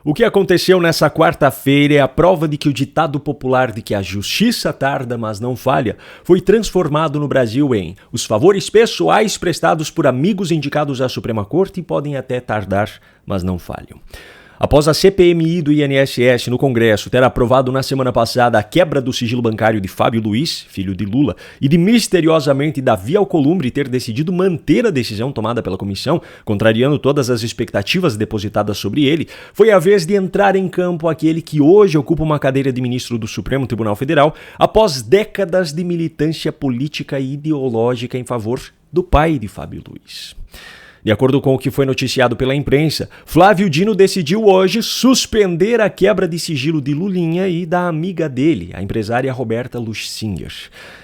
O que aconteceu nessa quarta-feira é a prova de que o ditado popular de que a justiça tarda, mas não falha, foi transformado no Brasil em: os favores pessoais prestados por amigos indicados à Suprema Corte podem até tardar, mas não falham. Após a CPMI do INSS no Congresso ter aprovado na semana passada a quebra do sigilo bancário de Fábio Luiz, filho de Lula, e de misteriosamente Davi Alcolumbre ter decidido manter a decisão tomada pela comissão, contrariando todas as expectativas depositadas sobre ele, foi a vez de entrar em campo aquele que hoje ocupa uma cadeira de ministro do Supremo Tribunal Federal após décadas de militância política e ideológica em favor do pai de Fábio Luiz. De acordo com o que foi noticiado pela imprensa, Flávio Dino decidiu hoje suspender a quebra de sigilo de Lulinha e da amiga dele, a empresária Roberta Luxinger.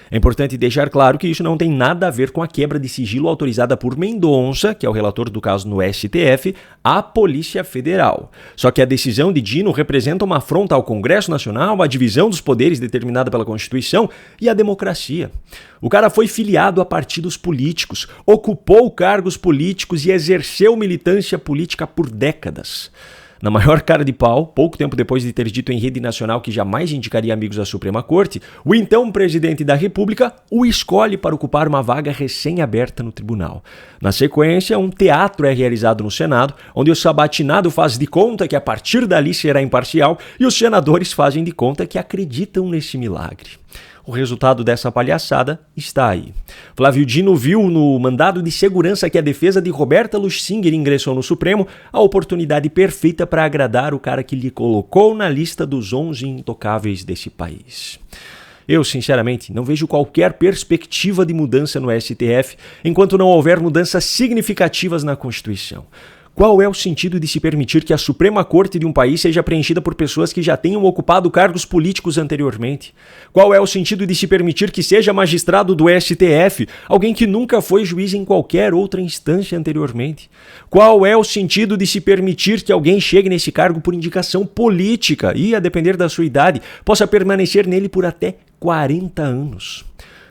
É importante deixar claro que isso não tem nada a ver com a quebra de sigilo autorizada por Mendonça, que é o relator do caso no STF, à Polícia Federal. Só que a decisão de Dino representa uma afronta ao Congresso Nacional, à divisão dos poderes determinada pela Constituição e à democracia. O cara foi filiado a partidos políticos, ocupou cargos políticos e exerceu militância política por décadas. Na maior cara de pau, pouco tempo depois de ter dito em rede nacional que jamais indicaria amigos à Suprema Corte, o então presidente da República o escolhe para ocupar uma vaga recém-aberta no tribunal. Na sequência, um teatro é realizado no Senado, onde o sabatinado faz de conta que a partir dali será imparcial e os senadores fazem de conta que acreditam nesse milagre. O resultado dessa palhaçada está aí. Flávio Dino viu no mandado de segurança que a defesa de Roberta Luxinger ingressou no Supremo a oportunidade perfeita para agradar o cara que lhe colocou na lista dos 11 intocáveis desse país. Eu, sinceramente, não vejo qualquer perspectiva de mudança no STF enquanto não houver mudanças significativas na Constituição. Qual é o sentido de se permitir que a Suprema Corte de um país seja preenchida por pessoas que já tenham ocupado cargos políticos anteriormente? Qual é o sentido de se permitir que seja magistrado do STF alguém que nunca foi juiz em qualquer outra instância anteriormente? Qual é o sentido de se permitir que alguém chegue nesse cargo por indicação política e, a depender da sua idade, possa permanecer nele por até 40 anos?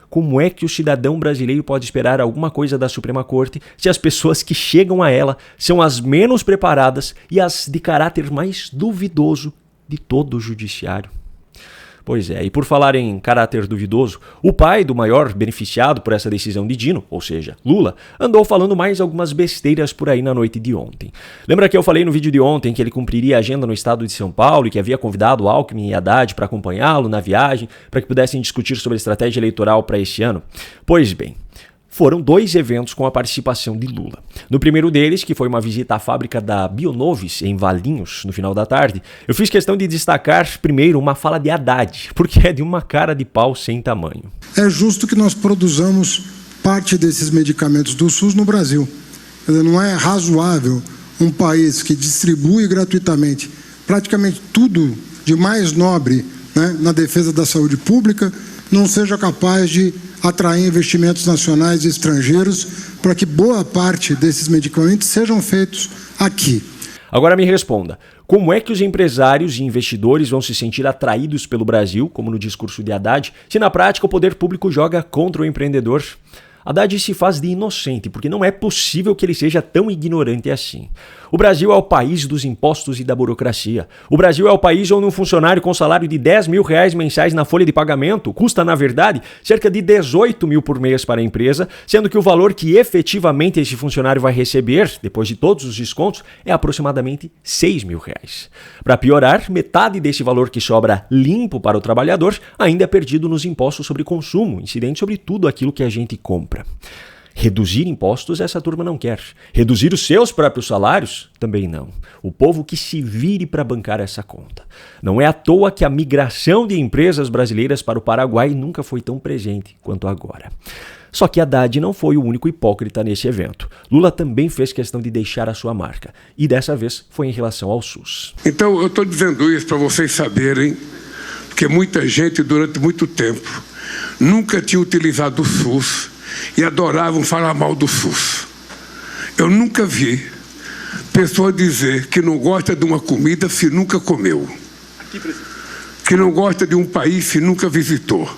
Como é que o cidadão brasileiro pode esperar alguma coisa da Suprema Corte se as pessoas que chegam a ela são as menos preparadas e as de caráter mais duvidoso de todo o judiciário? Pois é, e por falar em caráter duvidoso, o pai do maior beneficiado por essa decisão de Dino, ou seja, Lula, andou falando mais algumas besteiras por aí na noite de ontem. Lembra que eu falei no vídeo de ontem que ele cumpriria a agenda no estado de São Paulo e que havia convidado Alckmin e Haddad para acompanhá-lo na viagem, para que pudessem discutir sobre a estratégia eleitoral para esse ano? Pois bem, foram 2 eventos com a participação de Lula. No primeiro deles, que foi uma visita à fábrica da Bionovis, em Valinhos, no final da tarde, eu fiz questão de destacar primeiro uma fala de Haddad, porque é de uma cara de pau sem tamanho. É justo que nós produzamos parte desses medicamentos do SUS no Brasil. Não é razoável um país que distribui gratuitamente praticamente tudo de mais nobre, né, na defesa da saúde pública, não seja capaz de atrair investimentos nacionais e estrangeiros para que boa parte desses medicamentos sejam feitos aqui. Agora me responda, como é que os empresários e investidores vão se sentir atraídos pelo Brasil, como no discurso de Haddad, se na prática o poder público joga contra o empreendedor? Haddad se faz de inocente, porque não é possível que ele seja tão ignorante assim. O Brasil é o país dos impostos e da burocracia. O Brasil é o país onde um funcionário com salário de R$10 mil mensais na folha de pagamento custa, na verdade, cerca de 18 mil por mês para a empresa, sendo que o valor que efetivamente esse funcionário vai receber, depois de todos os descontos, é aproximadamente R$6 mil. Para piorar, metade desse valor que sobra limpo para o trabalhador ainda é perdido nos impostos sobre consumo, incidentes sobre tudo aquilo que a gente compra. Reduzir impostos essa turma não quer. Reduzir os seus próprios salários também não. O povo que se vire para bancar essa conta. Não é à toa que a migração de empresas brasileiras para o Paraguai nunca foi tão presente quanto agora. Só que Haddad não foi o único hipócrita nesse evento. Lula também fez questão de deixar a sua marca. E dessa vez foi em relação ao SUS. Então eu estou dizendo isso para vocês saberem, porque muita gente durante muito tempo nunca tinha utilizado o SUS e adoravam falar mal do SUS. Eu nunca vi pessoa dizer que não gosta de uma comida se nunca comeu, que não gosta de um país se nunca visitou,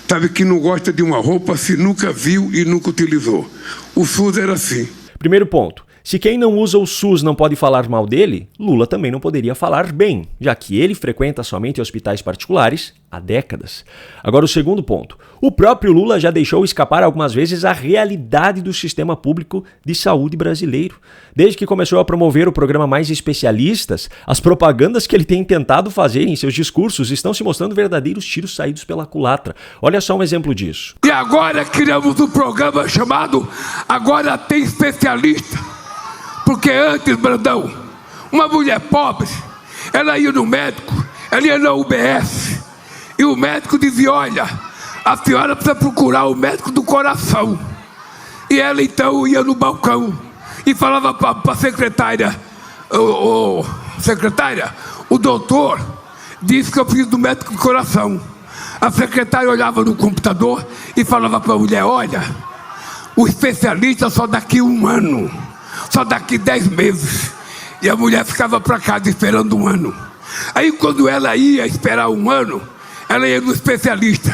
sabe, que não gosta de uma roupa se nunca viu e nunca utilizou. O SUS era assim. Primeiro ponto. Se quem não usa o SUS não pode falar mal dele, Lula também não poderia falar bem, já que ele frequenta somente hospitais particulares há décadas. Agora, o segundo ponto. O próprio Lula já deixou escapar algumas vezes a realidade do sistema público de saúde brasileiro. Desde que começou a promover o programa Mais Especialistas, as propagandas que ele tem tentado fazer em seus discursos estão se mostrando verdadeiros tiros saídos pela culatra. Olha só um exemplo disso. E agora criamos um programa chamado Agora Tem Especialista. Porque antes, Brandão, uma mulher pobre, ela ia no médico, ela ia na UBS, e o médico dizia, olha, a senhora precisa procurar o médico do coração. E ela então ia no balcão e falava para a secretária, secretária, o doutor disse que eu preciso do médico do coração. A secretária olhava no computador e falava para a mulher, olha, o especialista só daqui 1 ano, só daqui 10 meses. E a mulher ficava para casa esperando 1 ano. Aí quando ela ia esperar 1 ano, ela ia no especialista.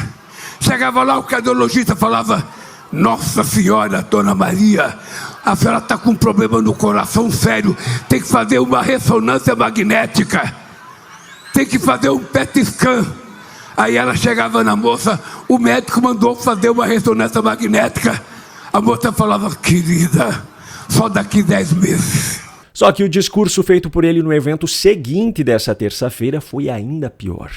Chegava lá, o cardiologista falava, nossa senhora, dona Maria, a senhora está com um problema no coração sério, tem que fazer uma ressonância magnética, tem que fazer um PET scan. Aí ela chegava na moça, o médico mandou fazer uma ressonância magnética. A moça falava, querida, só daqui 10 meses. Só que o discurso feito por ele no evento seguinte dessa terça-feira foi ainda pior.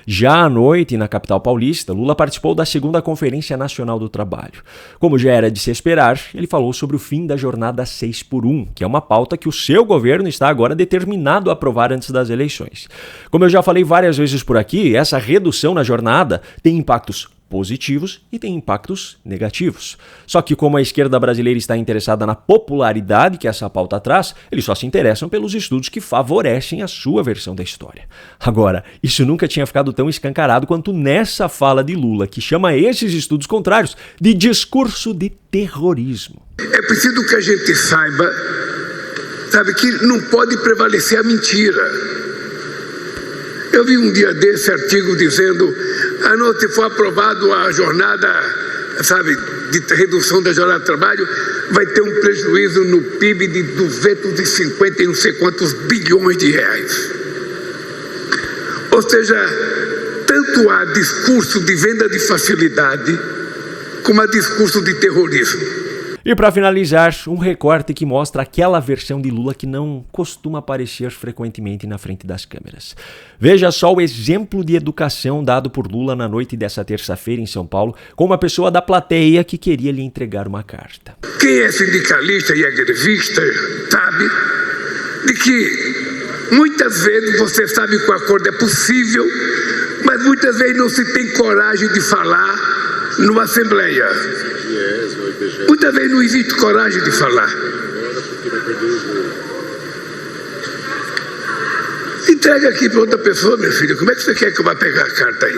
Já à noite, na capital paulista, Lula participou da 2ª Conferência Nacional do Trabalho. Como já era de se esperar, ele falou sobre o fim da jornada 6x1, que é uma pauta que o seu governo está agora determinado a aprovar antes das eleições. Como eu já falei várias vezes por aqui, essa redução na jornada tem impactos positivos e tem impactos negativos. Só que como a esquerda brasileira está interessada na popularidade que essa pauta traz, eles só se interessam pelos estudos que favorecem a sua versão da história. Agora, isso nunca tinha ficado tão escancarado quanto nessa fala de Lula, que chama esses estudos contrários de discurso de terrorismo. É preciso que a gente saiba, sabe, que não pode prevalecer a mentira. Eu vi um dia desse artigo dizendo, se for aprovado a jornada, sabe, de redução da jornada de trabalho, vai ter um prejuízo no PIB de 250 e não sei quantos bilhões de reais. Ou seja, tanto há discurso de venda de facilidade, como há discurso de terrorismo. E para finalizar, um recorte que mostra aquela versão de Lula que não costuma aparecer frequentemente na frente das câmeras. Veja só o exemplo de educação dado por Lula na noite dessa terça-feira em São Paulo, com uma pessoa da plateia que queria lhe entregar uma carta. Quem é sindicalista e é grevista sabe de que muitas vezes você sabe que o acordo é possível, mas muitas vezes não se tem coragem de falar numa assembleia. Muitas vezes não existe coragem de falar. Entrega aqui para outra pessoa, meu filho. Como é que você quer que eu vá pegar a carta aí?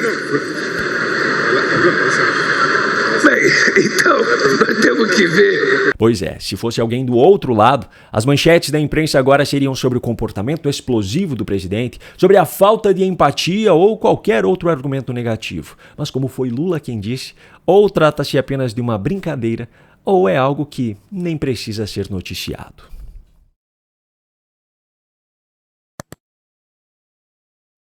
Bem, então, nós temos que ver. Pois é, se fosse alguém do outro lado, as manchetes da imprensa agora seriam sobre o comportamento explosivo do presidente, sobre a falta de empatia ou qualquer outro argumento negativo. Mas como foi Lula quem disse, ou trata-se apenas de uma brincadeira, ou é algo que nem precisa ser noticiado.